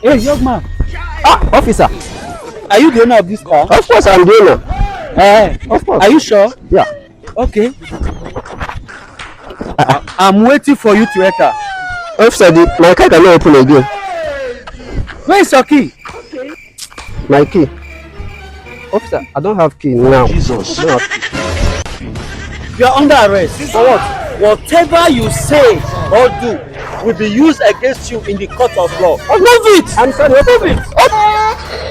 Hey, young man. Ah, officer. Are you the owner of this car? Of course, I'm the owner. Of course. Are you sure? Yeah. Okay. I'm waiting for you to enter. Officer, my car cannot open again. Where is your key? My key. Officer, I don't have key now. Jesus. I don't have key. You are under arrest. For what? Whatever you say or do will be used against you in the court of law. Oh, move it! I'm sorry, move it! Oh.